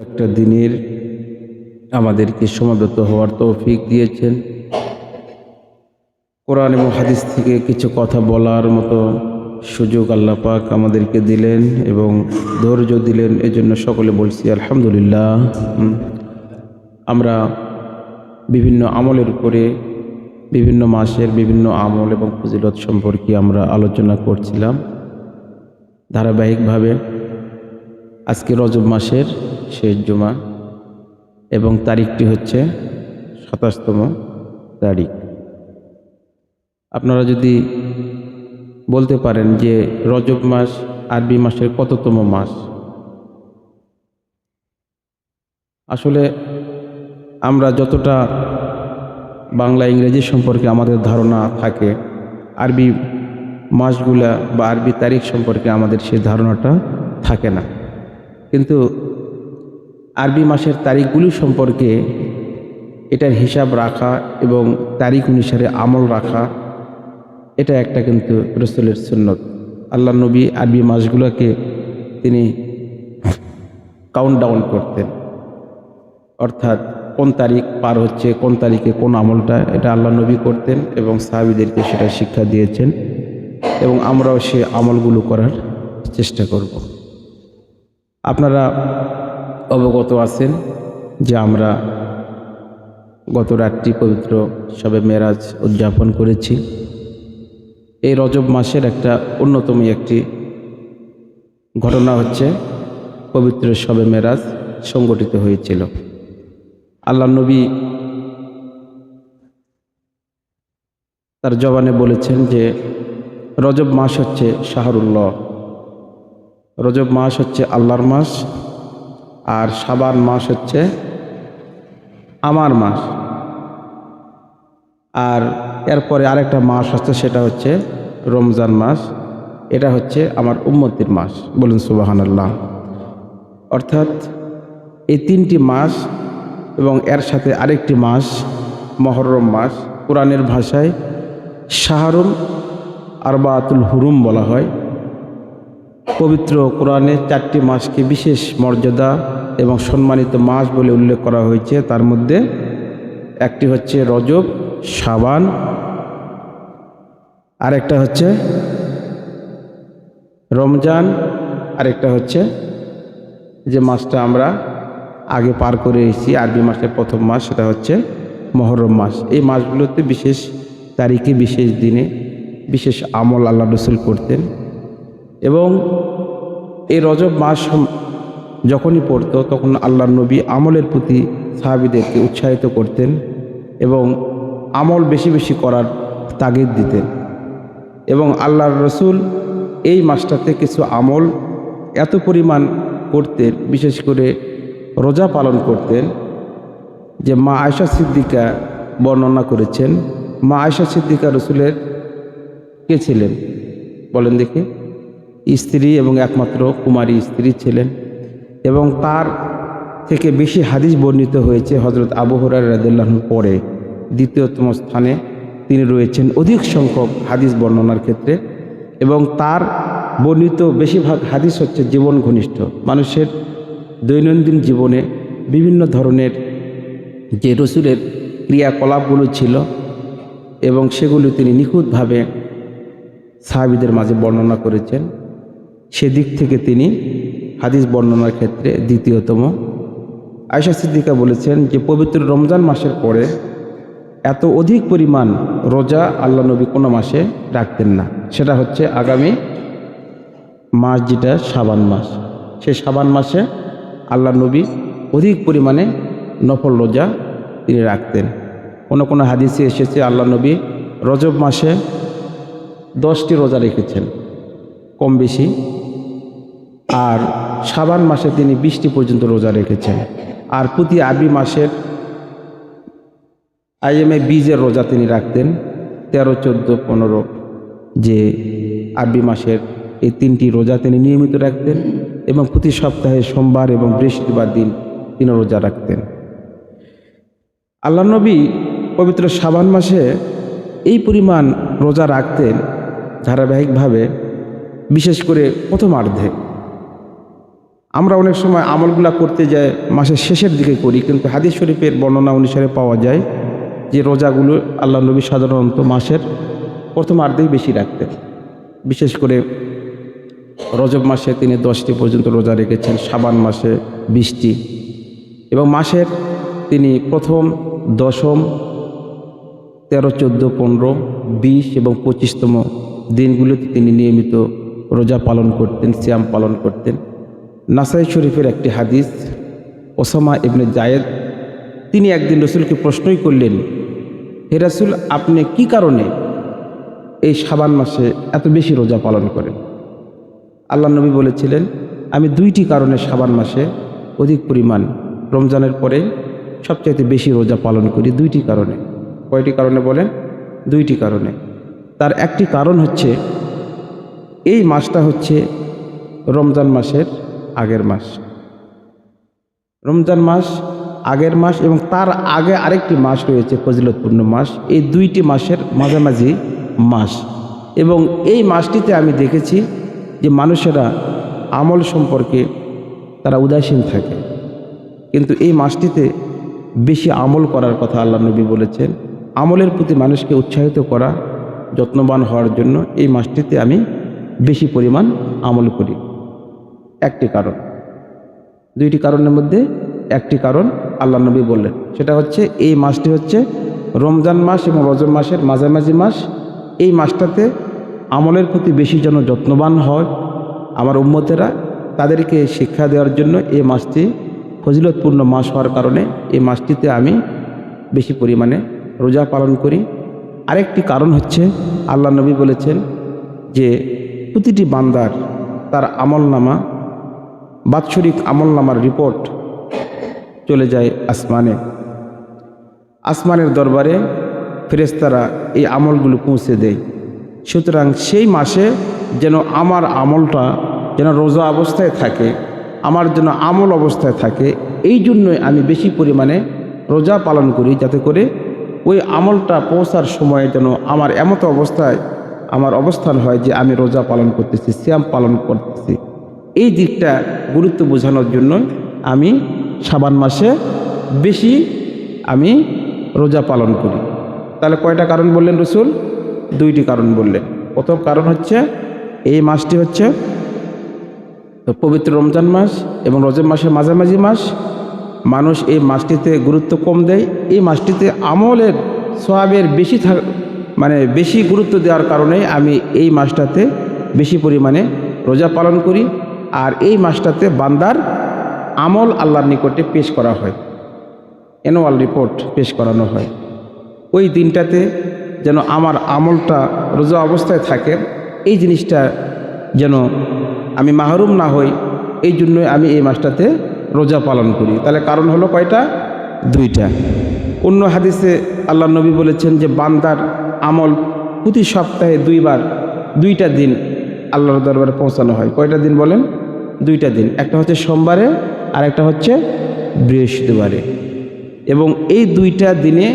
একটা দিনের আমাদেরকে সমাবেত হওয়ার তৌফিক দিয়েছেন। কোরআন এবং হাদিস থেকে কিছু কথা বলার মতো সুযোগ আল্লাহ পাক আমাদেরকে দিলেন এবং ধৈর্য দিলেন, এজন্য সকলে বলছি আলহামদুলিল্লাহ। আমরা বিভিন্ন আমলের উপরে বিভিন্ন মাসের বিভিন্ন আমল এবং ফজিলত সম্পর্কে আমরা আলোচনা করছিলাম ধারাবাহিকভাবে। আজকে রজব মাসের শেষ জুমা এবং তারিখটি হচ্ছে 27তম তারিখ। আপনারা যদি বলতে পারেন যে রজব মাস আরবি মাসের কততম মাস? আসলে আমরা যতটা বাংলা ইংরেজি সম্পর্কে আমাদের ধারণা থাকে, আরবি মাসগুলা বা আরবি তারিখ সম্পর্কে আমাদের সেই ধারণাটা থাকে না। কিন্তু আরবি মাসের তারিখগুলি সম্পর্কে এটার হিসাব রাখা এবং তারিখ অনুসারে আমল রাখা, এটা একটা কিন্তু রাসূলের সুন্নত। আল্লাহ নবী আরবি মাসগুলোকে তিনি কাউন্টডাউন করতেন, অর্থাৎ কোন তারিখ পার হচ্ছে, কোন তারিখে কোন আমলটা, এটা আল্লাহ নবী করতেন এবং সাহাবীদেরকে সেটা শিক্ষা দিয়েছেন এবং আমরাও সে আমলগুলো করার চেষ্টা করব। আপনারা অবগত আছেন যে আমরা গত রাত্রি পবিত্র শবে মেরাজ উদযাপন করেছি। এই রজব মাসের একটা অন্যতম একটি ঘটনা হচ্ছে পবিত্র শবে মেরাজ সংগঠিত হয়েছিল। আল্লাহ নবী তার জবানে বলেছেন যে রজব মাস হচ্ছে শাহরুল্লাহ, রজব মাস হচ্ছে আল্লাহর মাস, আর শাবান মাস হচ্ছে আমার মাস, আর এরপরে আরেকটা মাস হচ্ছে, সেটা হচ্ছে রমজান মাস, এটা হচ্ছে আমার উম্মতির মাস। বলুন সুবহানাল্লাহ। অর্থাৎ এই তিনটি মাস এবং এর সাথে আরেকটি মাস মুহররম মাস, কোরআনের ভাষায় শাহরুল আরবাতুল হুরুম বলা হয়। পবিত্র কোরআনে 4টি মাসকে বিশেষ মর্যাদা এবং সম্মানিত মাস বলে উল্লেখ করা হয়েছে। তার মধ্যে একটি হচ্ছে রজব, শাবান, আরেকটা হচ্ছে রমজান, আরেকটা হচ্ছে যে মাসটা আমরা আগে পার করে এসেছি আরবি মাসের প্রথম মাস, সেটা হচ্ছে মুহররম মাস। এই মাসগুলোতে বিশেষ তারিখে বিশেষ দিনে বিশেষ আমল আল্লাহ রাসূল করতেন এবং এই রজব মাস যখনই পড়তো তখন আল্লাহর নবী আমলের প্রতি সাহাবীদেরকে উৎসাহিত করতেন এবং আমল বেশি বেশি করার তাগিদ দিতেন। এবং আল্লাহর রাসূল এই মাসটাতে কিছু আমল এত পরিমাণ করতেন, বিশেষ করে রোজা পালন করতেন, যে মা আয়েশা সিদ্দিকা বর্ণনা করেছেন। মা আয়েশা সিদ্দিকা রাসূলের কে ছিলেন বলেন দেখি? স্ত্রী এবং একমাত্র কুমারী স্ত্রী ছিলেন এবং তার থেকে বেশি হাদিস বর্ণিত হয়েছে হযরত আবু হুরায়রা রাদিয়াল্লাহু আনহু পরে দ্বিতীয়তম স্থানে তিনি রয়েছেন অধিক সংখ্যক হাদিস বর্ণনার ক্ষেত্রে। এবং তার বর্ণিত বেশিরভাগ হাদিস হচ্ছে জীবন ঘনিষ্ঠ, মানুষের দৈনন্দিন জীবনে বিভিন্ন ধরনের যে রাসূলের ক্রিয়াকলাপগুলো ছিল এবং সেগুলো তিনি নিখুঁতভাবে সাহাবীদের মাঝে বর্ণনা করেছেন। সেদিক থেকে তিনি হাদিস বর্ণনার ক্ষেত্রে দ্বিতীয়তম। আয়েশা সিদ্দিকা বলেছেন যে পবিত্র রমজান মাসের পরে এত অধিক পরিমাণ রোজা আল্লাহ নবী কোনো মাসে রাখতেন না। সেটা হচ্ছে আগামী মাস, যেটা শাবান মাস। সেই শাবান মাসে আল্লাহ নবী অধিক পরিমাণে নফল রোজা তিনি রাখতেন। কোনো কোনো হাদিসে এসেছে আল্লাহ নবী রজব মাসে 10টি রোজা রেখেছেন কম বেশি, আর শাবান মাসে তিনি 20টি পর্যন্ত রোজা রেখেছেন। আর প্রতি আরবি মাসের আইএমএ বীজের রোজা তিনি রাখতেন 13, 14, 15, যে আরবি মাসের এই 3টি রোজা তিনি নিয়মিত রাখতেন এবং প্রতি সপ্তাহে সোমবার এবং বৃহস্পতিবার দিন তিনি রোজা রাখতেন। আল্লাহ নবী পবিত্র শাবান মাসে এই পরিমাণ রোজা রাখতেন ধারাবাহিকভাবে, বিশেষ করে প্রথমার্ধে। আমরা অনেক সময় আমলগুলা করতে যাই মাসের শেষের দিকে করি, কিন্তু হাদিস শরীফের বর্ণনা অনুসারে পাওয়া যায় যে রোজাগুলো আল্লাহ নবী সাধারণত মাসের প্রথমার্ধেই বেশি রাখতেন। বিশেষ করে রজব মাসে তিনি 10টি পর্যন্ত রোজা রেখেছেন, শাবান মাসে 20টি, এবং মাসের তিনি প্রথম, দশম, 13, 14, 15, 20 এবং 25তম দিনগুলোতে তিনি নিয়মিত রোজা পালন করতেন, সিয়াম পালন করতেন। নাসাই শরীফের একটি হাদিস, ওসামা ইবনে জায়েদ তিনি একদিন রসুলকে প্রশ্নই করলেন, হে রাসূল, আপনি কি কারণে এই শাবান মাসে এত বেশি রোজা পালন করেন? আল্লাহ নবী বলেছিলেন, আমি 2টি কারণে শাবান মাসে অধিক পরিমাণ, রমজানের পরে সবচাইতে বেশি রোজা পালন করি। 2টি কারণে। কয়টি কারণে বলেন? 2টি কারণে। তার একটি কারণ হচ্ছে এই মাসটা হচ্ছে রমজান মাসের আগের মাস। রমজান মাস আগের মাস, এবং তার আগে আরেকটি মাস রয়েছে ফজিলতপূর্ণ মাস। এই 2টি মাসের মাঝামাঝি মাস, এবং এই মাসটিতে আমি দেখেছি যে মানুষেরা আমল সম্পর্কে তারা উদাসীন থাকে, কিন্তু এই মাসটিতে বেশি আমল করার কথা আল্লাহ নবী বলেছেন। আমলের প্রতি মানুষকে উৎসাহিত করা, যত্নবান হওয়ার জন্য এই মাসটিতে আমি বেশি পরিমাণ আমল করি। একটি কারণ। 2টি কারণের মধ্যে একটি কারণ আল্লাহ নবী বললেন, সেটা হচ্ছে এই মাসটি হচ্ছে রমজান মাস এবং রজব মাসের মাঝামাঝি মাস। এই মাসটাতে আমলের প্রতি বেশি যেন যত্নবান হয় আমার উম্মতেরা, তাদেরকে শিক্ষা দেওয়ার জন্য এই মাসটি ফজিলতপূর্ণ মাস হওয়ার কারণে এই মাসটিতে আমি বেশি পরিমাণে রোজা পালন করি। আরেকটি কারণ হচ্ছে আল্লাহ নবী বলেছেন যে প্রতিটি বান্দার তার আমলনামা, বাৎসরিক আমলনামার রিপোর্ট চলে যায় আসমানে। আসমানের দরবারে ফেরেশতারা এই আমলগুলো পৌঁছে দেয়। সুতরাং সেই মাসে যেন আমার আমলটা যেন রোজা অবস্থায় থাকে, আমার যেন আমল অবস্থায় থাকে, এই জন্যই আমি বেশি পরিমাণে রোজা পালন করি, যাতে করে ওই আমলটা পৌঁছার সময়ে যেন আমার এমতো অবস্থায় আমার অবস্থান হয় যে আমি রোজা পালন করতেছি, সিয়াম পালন করতেছি। এই দিকটা গুরুত্ব বোঝানোর জন্য আমি শাবান মাসে বেশি আমি রোজা পালন করি। তাহলে কয়টা কারণ বললেন রসুল? 2টি কারণ বললেন। প্রথম কারণ হচ্ছে এই মাসটি হচ্ছে পবিত্র রমজান মাস এবং রজব মাসের মাঝামাঝি মাস। মানুষ এই মাসটিতে গুরুত্ব কম দেয়। এই মাসটিতে আমলের সওয়াবের বেশি গুরুত্ব দেওয়ার কারণে আমি এই মাসটাতে বেশি পরিমাণে রোজা পালন করি। আর এই মাসটাতে বান্দার আমল আল্লাহর নিকটে পেশ করা হয়, অ্যানুয়াল রিপোর্ট পেশ করানো হয়। ওই দিনটাতে যেন আমার আমলটা রোজা অবস্থায় থাকে, এই জিনিসটা যেন আমি মাহরুম না হই, এই জন্যই আমি এই মাসটাতে রোজা পালন করি। তাহলে কারণ হলো কয়টা? 2টা। অন্য হাদিসে আল্লাহ নবী বলেছেন যে বান্দার আমল প্রতি সপ্তাহে 2বার 2টা দিন আল্লাহর দরবারে পৌঁছানো হয়। কয়টা দিন বলেন? 2টা দিন। একটা হচ্ছে সোমবারে আর একটা হচ্ছে বৃহস্পতিবারে। এবং এই 2টা দিনে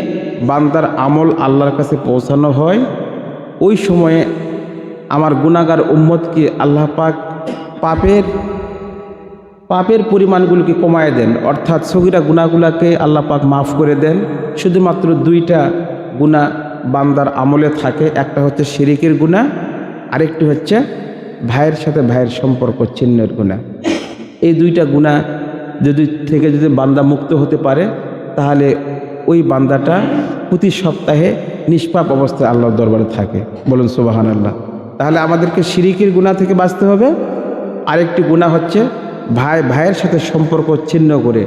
বান্দার আমল আল্লাহর কাছে পৌঁছানো হয়। ওই সময়ে আমার গুনাহগার উম্মতকে আল্লাহ পাক পাপের পরিমাণগুলোকে কমায় দেন, অর্থাৎ সগীরা গুনাহগুলোকে আল্লাহ পাক মাফ করে দেন। শুধুমাত্র 2টা গুনাহ বান্দার আমলে থাকে, একটা হচ্ছে শিরিকের গুনাহ, আরেকটি হচ্ছে ভাইয়ের সাথে ভাইয়ের সম্পর্ক ছিন্নের গুনাহ। এই 2টা গুনাহ যদি বান্দা মুক্ত হতে পারে, তাহলে ওই বান্দাটা প্রতি সপ্তাহে নিষ্পাপ অবস্থায় আল্লাহর দরবারে থাকে। বলুন সুবহানাল্লাহ। তাহলে আমাদেরকে শিরিকের গুনাহ থেকে বাঁচতে হবে। আরেকটি গুনাহ হচ্ছে ভাইয়ের সাথে সম্পর্ক ছিন্ন করে,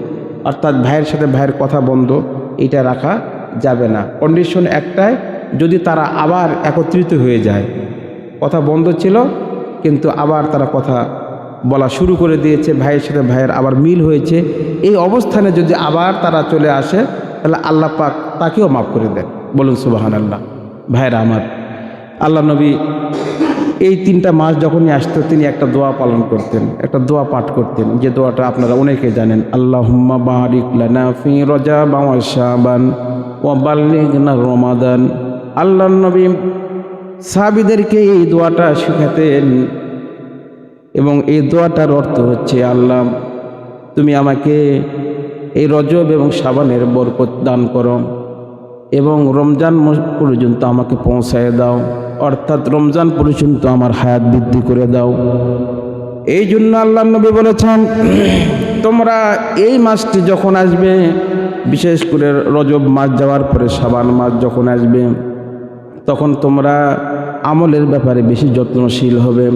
অর্থাৎ ভাইয়ের সাথে ভাইয়ের কথা বন্ধ, এটা রাখা যাবে না। কন্ডিশন একটাই, যদি তারা আবার একত্রিত হয়ে যায়, কথা বন্ধ ছিল কিন্তু আবার তারা কথা বলা শুরু করে দিয়েছে, ভাইয়ের সাথে ভাইয়ের আবার মিল হয়েছে, এই অবস্থানে যদি আবার তারা চলে আসে, তাহলে আল্লাহ পাক তাকেও মাফ করে দেন। বলুন সুবহানাল্লাহ। ভাইরা আমার, আল্লাহ নবী এই 3টা মাস যখনই আসতো তিনি একটা দোয়া পালন করতেন, একটা দোয়া পাঠ করতেন, যে দোয়াটা আপনারা অনেকে জানেন, আল্লাহুম্মা বারিক লানা ফি রজব ওয়া শাবান ওয়া বাল্লিগনা রমাদান। আল্লাহ নবী সাহাবীদেরকে এই দোয়াটা শেখাতেন, এবং এই দোয়াটার অর্থ হচ্ছে, আল্লাহ তুমি আমাকে এই রজব এবং শাবানের বরকত দান করো এবং রমজান মাস পর্যন্ত আমাকে পৌঁছায় দাও, অর্থাৎ রমজান পর্যন্ত আমার হায়াত বৃদ্ধি করে দাও। এই জন্য আল্লাহ নবী বলেছেন, তোমরা এই মাসটি যখন আসবে, বিশেষ করে রজব মাস যাওয়ার পরে শাবান মাস যখন আসবে, তখন তোমরা আমলের ব্যাপারে বেশি যত্নশীল হবে।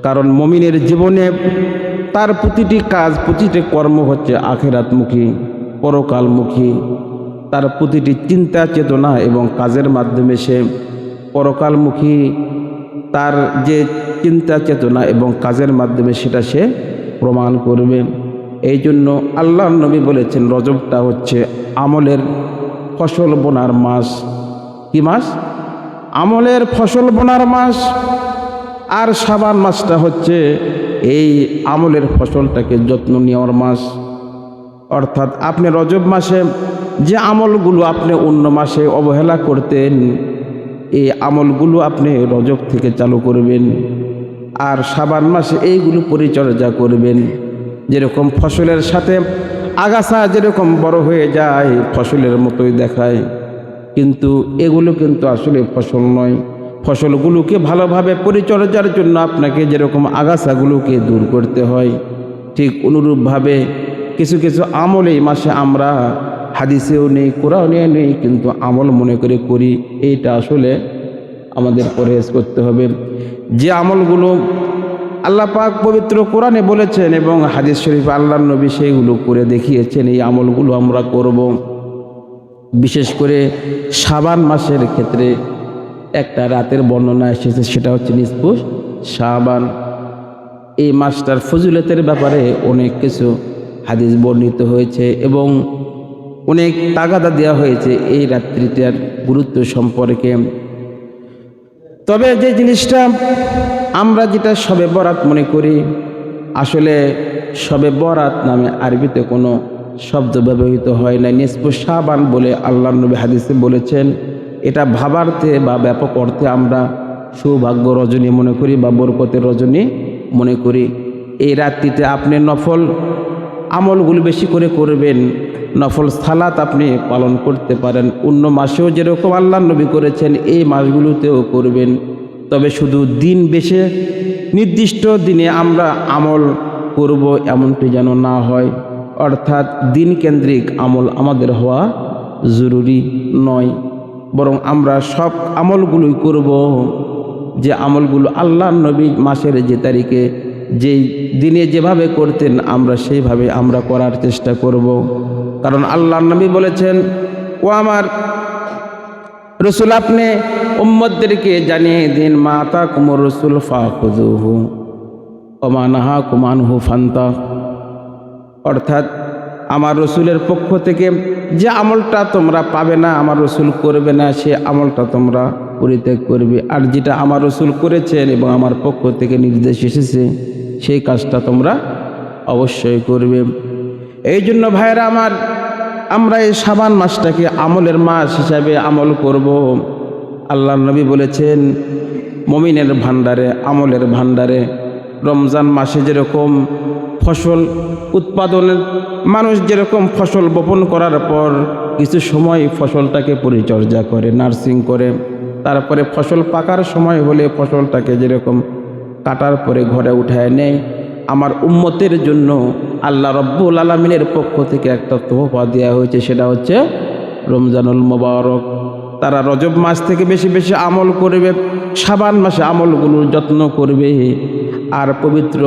কারণ মুমিনের জীবনে তার প্রতিটি কাজ, প্রতিটি কর্ম হচ্ছে আখিরাতমুখী, পরকালমুখী। তার প্রতিটি চিন্তা চেতনা এবং কাজের মাধ্যমে সে পরকালমুখী, তার যে চিন্তা চেতনা এবং কাজের মাধ্যমে সেটা সে প্রমাণ করবে। এই জন্য আল্লাহর নবী বলেছেন, রজবটা হচ্ছে আমলের ফসল বোনার মাস। কি মাস? আমলের ফসল বোনার মাস। আর শাবান মাসটা হচ্ছে এই আমলের ফসলটাকে যত্ন নেওয়ার মাস। অর্থাৎ আপনি রজব মাসে যে আমলগুলো আপনি অন্য মাসে অবহেলা করতেন, এই আমলগুলো আপনি রজব থেকে চালু করবেন। আর শাবান মাসে এইগুলো পরিচর্যা করবেন। যেরকম ফসলের সাথে আগাছা যেরকম বড় হয়ে যায়, ফসলের মতোই দেখায়, কিন্তু এগুলো কিন্তু আসলে ফসল নয়। ফসলগুলোকে ভালোভাবে পরিচর্যার জন্য আপনাকে যেরকম আগাছাগুলোকে দূর করতে হয়, ঠিক অনুরূপভাবে কিছু কিছু আমল এই মাসে আমরা হাদিসেও নেই, কোরআনেও নেই, কিন্তু আমল মনে করে করি। এইটা আসলে আমাদের পরহেজ করতে হবে। যে আমলগুলো আল্লাহ পাক পবিত্র কোরআনে বলেছেন এবং হাদিস শরীফ আল্লাহর নবী সেইগুলো করে দেখিয়েছেন, এই আমলগুলো আমরা করব। বিশেষ করে শাবান মাসের ক্ষেত্রে একটা রাতের বর্ণনা এসেছে, সেটা হচ্ছে নিসফু শাবান। এই মাসটার ফজিলতের ব্যাপারে অনেক কিছু হাদিস বর্ণিত হয়েছে এবং অনেক তাগাদা দেওয়া হয়েছে এই রাত্রিটার গুরুত্ব সম্পর্কে। তবে যে জিনিসটা আমরা যেটা শবে বরাত মনে করি, আসলে শবে বরাত নামে আরবিতে কোনো শব্দ ব্যবহৃত হয় না। নিসফু শাবান বলে আল্লাহর নবী হাদিসে বলেছেন। এটা ভাবার্থে বা ব্যাপক অর্থে আমরা সৌভাগ্য রজনী মনে করি বা বরকতের রজনী মনে করি। এই রাত্রিতে আপনি নফল আমলগুলো বেশি করে করবেন, নফল সালাত আপনি পালন করতে পারেন। অন্য মাসেও যেরকম আল্লাহর নবী করেছেন, এই মাসগুলোতেও করবেন। তবে শুধু দিন বেশে নির্দিষ্ট দিনে আমরা আমল করব এমনটি যেন না হয়। অর্থাৎ দিন কেন্দ্রিক আমল আমাদের হওয়া জরুরি নয়, বরং আমরা সব আমলগুলোই করব যে আমলগুলো আল্লাহর নবী মাসের যে তারিখে যেই দিনে যেভাবে করতেন, আমরা সেইভাবে আমরা করার চেষ্টা করব। কারণ আল্লাহর নবী বলেছেন, ও আমার রসুল, আপনি উম্মতদেরকে জানিয়ে দিন, মা আতাকুমুর রাসূল ফাখুযুহু ওয়া মা নাহাকুম আনহু ফান্তাহ। অর্থাৎ আমার রসুলের পক্ষ থেকে যে আমলটা তোমরা পাবে না, আমার রসুল করবে না, সে আমলটা তোমরা পরিত্যাগ করবে। আর যেটা আমার রসুল করেছেন এবং আমার পক্ষ থেকে নির্দেশ এসেছে, সেই কাজটা তোমরা অবশ্যই করবে। এই জন্য ভাইয়েরা আমার, আমরা এই শাবান মাসটাকে আমলের মাস হিসাবে আমল করব। আল্লাহর নবী বলেছেন, মুমিনের ভান্ডারে, আমলের ভান্ডারে। রমজান মাসে যেরকম ফসল উৎপাদনের মানুষ যেরকম ফসল বপন করার পর কিছু সময় ফসলটাকে পরিচর্যা করে, নার্সিং করে, তারপরে ফসল পাকার সময় হলে ফসলটাকে যেরকম কাটার পরে ঘরে উঠায় নেয়, আমার উম্মতের জন্য আল্লাহ রব্বুল আলামিনের পক্ষ থেকে একটা তোহফা দেওয়া হয়েছে, সেটা হচ্ছে রমজানুল মুবারক। তারা রজব মাস থেকে বেশি বেশি আমল করবে, শাবান মাসে আমলগুলোর যত্ন করবে, আর পবিত্র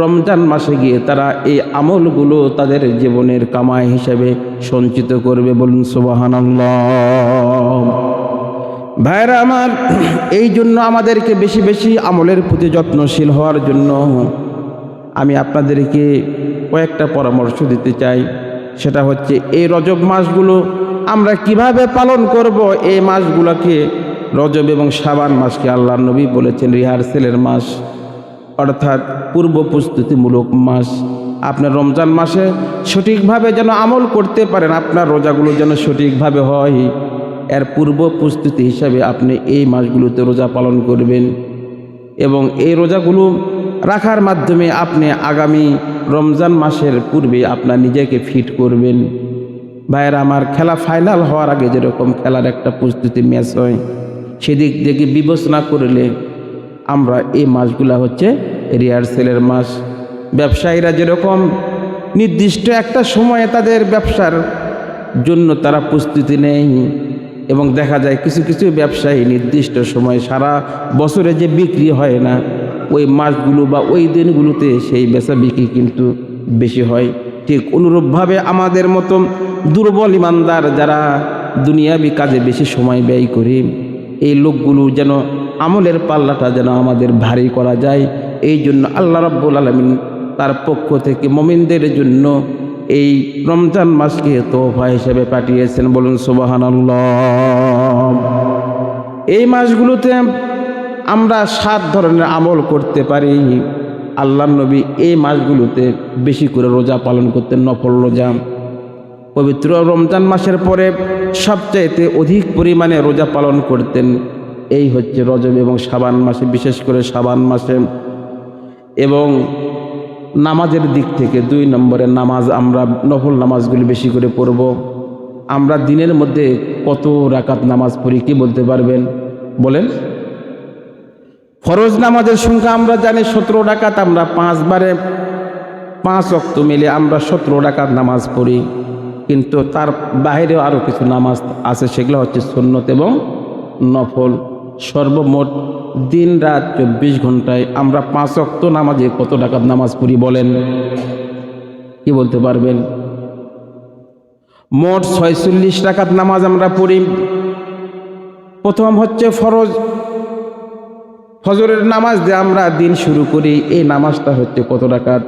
রমজান মাসে গিয়ে তারা এই আমলগুলো তাদের জীবনের কামাই হিসাবে সঞ্চিত করবে। বলুন সুবহানাল্লাহ। ভাইরা আমার, এই জন্য আমাদেরকে বেশি বেশি আমলের প্রতি যত্নশীল হওয়ার জন্য আমি আপনাদেরকে কয়েকটা পরামর্শ দিতে চাই। সেটা হচ্ছে, এই রজব মাসগুলো আমরা কিভাবে পালন করব। এই মাসগুলোকে, রজব এবং শাবান মাসকে আল্লাহর নবী বলেছেন রিহার্সেলের মাস, অর্থাৎ পূর্ব প্রস্তুতিমূলক মাস। আপনার রমজান মাসে সঠিকভাবে যেন আমল করতে পারেন, আপনার রোজাগুলো যেন সঠিকভাবে হয়, এর পূর্ব প্রস্তুতি হিসাবে আপনি এই মাসগুলোতে রোজা পালন করবেন। এবং এই রোজাগুলো রাখার মাধ্যমে আপনি আগামী রমজান মাসের পূর্বে আপনার নিজেকে ফিট করবেন। ভাইয়েরা আমার, খেলা ফাইনাল হওয়ার আগে যেরকম খেলার একটা প্রস্তুতি ম্যাচ হয়, সেদিক থেকে বিবেচনা করলে আমরা এই মাসগুলা হচ্ছে রিহার্সেলের মাস। ব্যবসায়ীরা যেরকম নির্দিষ্ট একটা সময়ে তাদের ব্যবসার জন্য তারা প্রস্তুতি নেয়, এবং দেখা যায় কিছু কিছু ব্যবসায়ী নির্দিষ্ট সময় সারা বছরে যে বিক্রি হয় না, ওই মাসগুলো বা ওই দিনগুলোতে সেই বেচা বিক্রি কিন্তু বেশি হয়। ঠিক অনুরূপভাবে আমাদের মতো দুর্বল ইমানদার যারা দুনিয়াবি কাজে বেশি সময় ব্যয় করে, এই লোকগুলো যেন আমলের পাল্লাটা যেন আমাদের ভারী করা যায়, এই জন্য আল্লাহ রাব্বুল আলামিন তার পক্ষ থেকে মুমিনদের জন্য এই রমজান মাসকে তোহফা হিসেবে পাঠিয়েছেন। বলুন সুবহানাল্লাহ। এই মাসগুলোতে আমরা 7 ধরনের আমল করতে পারি। আল্লাহর নবী এই মাসগুলোতে বেশি করে রোজা পালন করতেন, নফল রোজা। পবিত্র রমজান মাসের পরে সবচাইতে অধিক পরিমাণে রোজা পালন করতেন এই হচ্ছে রজব এবং শাবান মাসে, বিশেষ করে শাবান মাসে। এবং নামাজের দিক থেকে 2 নম্বরে নামাজ, আমরা নফল নামাজগুলি বেশি করে পড়ব। আমরা দিনের মধ্যে কত রাকাত নামাজ পড়ি কি বলতে পারবেন? বলেন। ফরজ নামাজের সংখ্যা আমরা জানি 17 রাকাত। আমরা 5 বারে 5 ওয়াক্ত মিলে আমরা 17 রাকাত নামাজ পড়ি, কিন্তু তার বাইরেও আরও কিছু নামাজ আছে, সেগুলো হচ্ছে সুন্নত এবং নফল। সর্বমোট দিন রাত 24 ঘন্টায় আমরা 5 ওয়াক্ত নামাজে কত রাকাত নামাজ পড়ি বলেন? কি বলতে পারবেন? মোট 46 রাকাত নামাজ আমরা পড়ি। প্রথম হচ্ছে ফরজ, ফজরের নামাজ দিয়ে আমরা দিন শুরু করি। এই নামাজটা হচ্ছে কত রাকাত?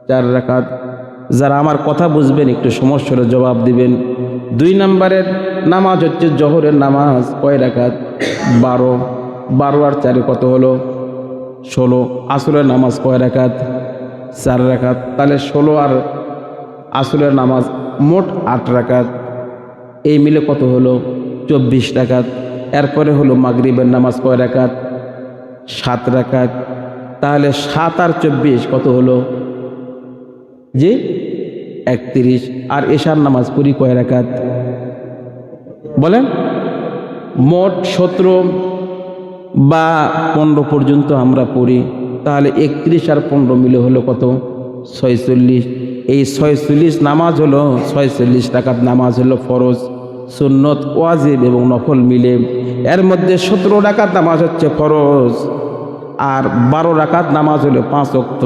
4 রাকাত। যারা আমার কথা বুঝবেন একটু সমস্যার জবাব দিবেন। 2 নম্বরের নামাজ হচ্ছে জোহরের নামাজ, কয় রাকাত? 12। 12 আর 4 কত হলো? 16। আসরের নামাজ কয় রাকাত? 4 রাকাত। তাহলে 16 আর আসরের নামাজ মোট 8 রাকাত। এই মিলে কত হলো? 24 রাকাত। এরপরে হলো মাগরিবের নামাজ কয় রাকাত? 7 রাকাত। তাহলে 7 আর 24 কত হলো? জি 31। আর এশার নামাজ পড়ি কয় রাকাত বলেন? মোট 17 বা 15 পর্যন্ত আমরা পড়ি। তাহলে 31 আর 15 মিলে হলো কত? 46। এই 46 নামাজ হলো 46 রাকাত নামাজ হলো ফরজ, সুন্নত, ওয়াজিব এবং নফল মিলে। এর মধ্যে 17 রাকাত নামাজ হচ্ছে ফরজ, আর 12 রাকাত নামাজ হলো 5 ওয়াক্ত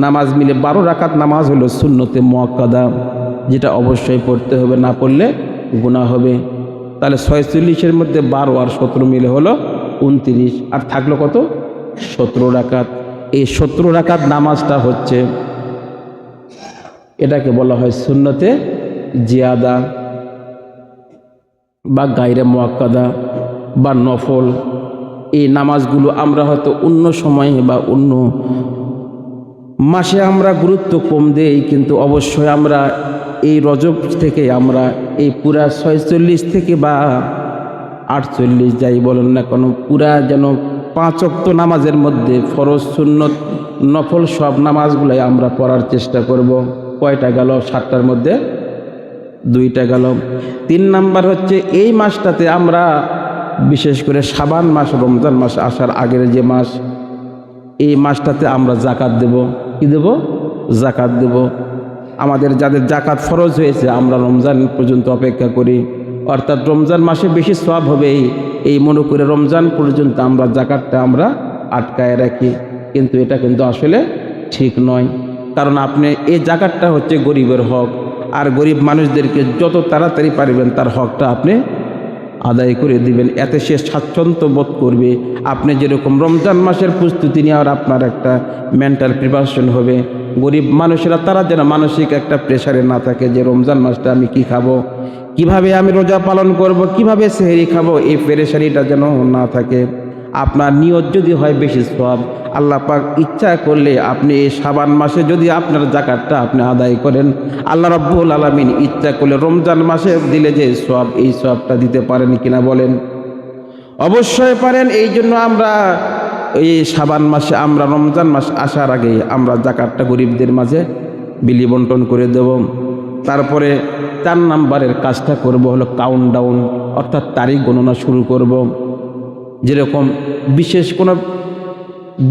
নামাজ মিলে 12 রাকাত নামাজ হলো সুন্নতে মুআক্কাদা, যেটা অবশ্যই পড়তে হবে, না পড়লে গুনাহ হবে। তাহলে 46-এর মধ্যে 12 আর 17 মিলে হলো 29, আর থাকলো কত? 17 রাকাত। এই 17 রাকাত নামাজটা হচ্ছে, এটাকে বলা হয় সুন্নতে জিয়াদা বা গায়রে মুআক্কাদা বা নফল। এই নামাজগুলো আমরা হয়তো অন্য সময়ে বা অন্য মাসে আমরা গুরুত্ব কম দেই, কিন্তু অবশ্যই আমরা এই রজব থেকে আমরা এই পুরা 46 থেকে বা 48 যাই বলেন না কেন, পুরা যেন 5 ওয়াক্ত নামাজের মধ্যে ফরজ, সুন্নত, নফল সব নামাজগুলাই আমরা পড়ার চেষ্টা করব। কয়টা গেল? 7টার মধ্যে 2টা গেল। 3 নাম্বার হচ্ছে এই মাসটাতে আমরা বিশেষ করে শাবান মাস, রমজান মাস আসার আগের যে মাস, এই মাসটাতে আমরা জাকাত দেব। কি দেব? জাকাত দেব। আমাদের যাদের জাকাত ফরজ হয়েছে আমরা রমজান পর্যন্ত অপেক্ষা করি, অর্থাৎ রমজান মাসে বেশি সওয়াব হবে এই মনে করে রমজান পর্যন্ত আমরা জাকাতটা আমরা আটকায় রাখি, কিন্তু এটা কিন্তু আসলে ঠিক নয়। কারণ আপনি এই জাকাতটা হচ্ছে গরিবের হক, আর গরিব মানুষদেরকে যত তাড়াতাড়ি পারবেন তার হকটা আপনি আদায় করে দিবেন, এতে সে স্বাচ্ছন্দ্য বোধ করবে। আপনি যেরকম রমজান মাসের প্রস্তুতি নেওয়ার আপনার একটা মেন্টাল প্রিপারেশন হবে, গরিব মানুষেরা তারা যেন মানসিক একটা প্রেশারে না থাকে যে রমজান মাসটা আমি কি খাবো, কিভাবে আমি রোজা পালন করব, কিভাবে সেহরি খাবো, এই পেরেশানিটা যেন না থাকে। আপনার নিয়ত যদি হয় বেশি সওয়াব, আল্লাহ পাক ইচ্ছা করলে আপনি এই শাবান মাসে যদি আপনার জাকাতটা আপনি আদায় করেন, আল্লাহ রাব্বুল আলামিন ইচ্ছা করলে রমজান মাসে দিলে যে সওয়াব, এই সওয়াবটা দিতে পারেন কিনা বলেন? অবশ্যই পারেন। এই জন্য আমরা এই শাবান মাসে আমরা রমজান মাস আসার আগে আমরা যাকাতটা গরিবদের মাঝে বিলি বন্টন করে দেব। তারপরে 4 নাম্বারের কাজটা করব হলো কাউন্টডাউন, অর্থাৎ তারিখ গণনা শুরু করব। যেরকম বিশেষ কোনো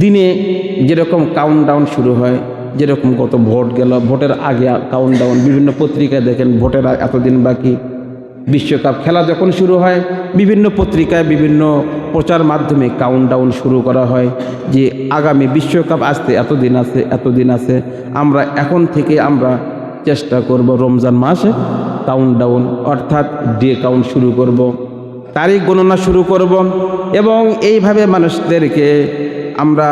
দিনে যেরকম কাউন্টডাউন শুরু হয়, যেরকম গত ভোট গেল, ভোটের আগে কাউন্টডাউন, বিভিন্ন পত্রিকায় দেখেন ভোটের এতদিন বাকি। বিশ্বকাপ খেলা যখন শুরু হয় বিভিন্ন পত্রিকায় বিভিন্ন প্রচার মাধ্যমে কাউন্টডাউন শুরু করা হয় যে আগামী বিশ্বকাপ আসতে এতদিন আছে, এতদিন আছে। আমরা এখন থেকে আমরা চেষ্টা করব রমজান মাসে কাউন্টডাউন অর্থাৎ ডে কাউন্ট শুরু করব, তারিখ গণনা শুরু করব এবং এইভাবে মানুষদেরকে আমরা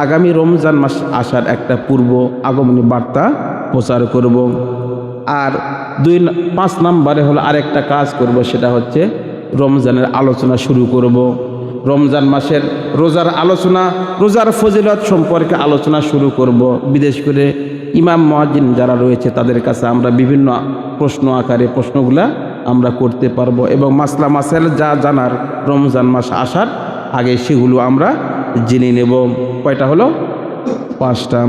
আগামী রমজান মাস আসার একটা পূর্ব আগমনী বার্তা প্রচার করব। আর 5 নাম্বারে হলো আরেকটা কাজ করব, সেটা হচ্ছে রমজানের আলোচনা শুরু করব। রমজান মাসের রোজার আলোচনা, রোজার ফজিলত সম্পর্কে আলোচনা শুরু করব। বিশেষ করে ইমাম মুয়াজ্জিন যারা রয়েছে তাদের কাছে আমরা বিভিন্ন প্রশ্ন আকারে প্রশ্নগুলা আমরা করতে পারবো এবং মাসলা মাসাইল যা জানার রমজান মাস আসার আগে সেগুলো আমরা জেনে নেব। কয়টা হলো? 5টা।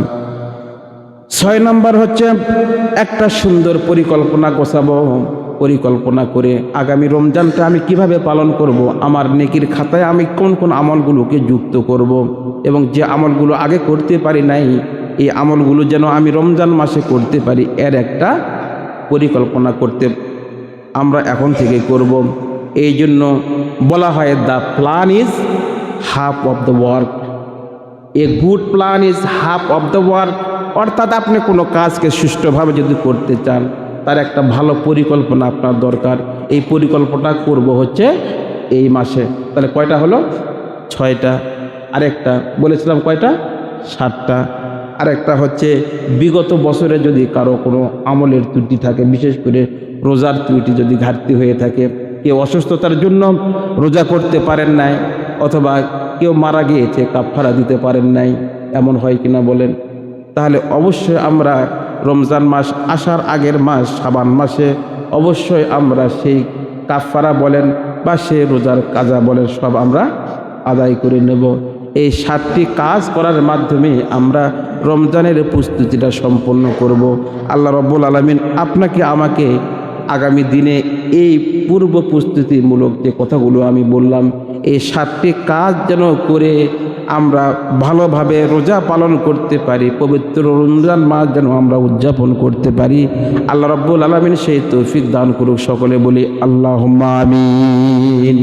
6 নাম্বার হচ্ছে একটা সুন্দর পরিকল্পনা গোছাবো। পরিকল্পনা করে আগামী রমজানটা আমি কিভাবে পালন করব, আমার নেকির খাতায় আমি কোন কোন আমলগুলোকে যুক্ত করব এবং যে আমলগুলো আগে করতে পারি নাই এই আমলগুলো যেন আমি রমজান মাসে করতে পারি, এর একটা পরিকল্পনা করতে আমরা এখন থেকে করব। এই জন্য বলা হয় the plan is half of the work, a good plan is half of the work. অর্থাৎ আপনি কোনো কাজকে সুষ্ঠুভাবে যদি করতে চান তার একটা ভালো পরিকল্পনা আপনার দরকার। এই পরিকল্পনা করব হচ্ছে এই মাসে। তাহলে কয়টা হলো? 6টা। আরেকটা বলেছিলাম কয়টা? 7টা। আরেকটা হচ্ছে বিগত বছরে যদি কারো কোনো আমলের ত্রুটি থাকে, বিশেষ করে রোজার ত্রুটি যদি ঘাটতি হয়ে থাকে, কেউ অসুস্থতার জন্য রোজা করতে পারেন নাই অথবা কেউ মারা গিয়েছে কাফারা দিতে পারেন নাই, এমন হয় কিনা বলেন? তাহলে অবশ্যই আমরা রমজান মাস আসার আগের মাস শাবান মাসে অবশ্যই আমরা সেই কাফারা বলেন বা সে রোজার কাজা বলেন সব আমরা আদায় করে নেব। এই 7টি কাজ করার মাধ্যমে আমরা রমজানের প্রস্তুতিটা সম্পন্ন করব। আল্লাহ রাব্বুল আলামিন আপনাকে আমাকে আগামী দিনে এই পূর্ব প্রস্তুতিমূলক যে কথাগুলো আমি বললাম এই 7টি কাজ যেন করে আমরা ভালোভাবে রোজা পালন করতে পারি, পবিত্র রমজান মাস যেন আমরা উদযাপন করতে পারি। আল্লাহ রাব্বুল আলামিন সেই তৌফিক দান করুক। সকলে বলি আল্লাহুম্মা আমিন।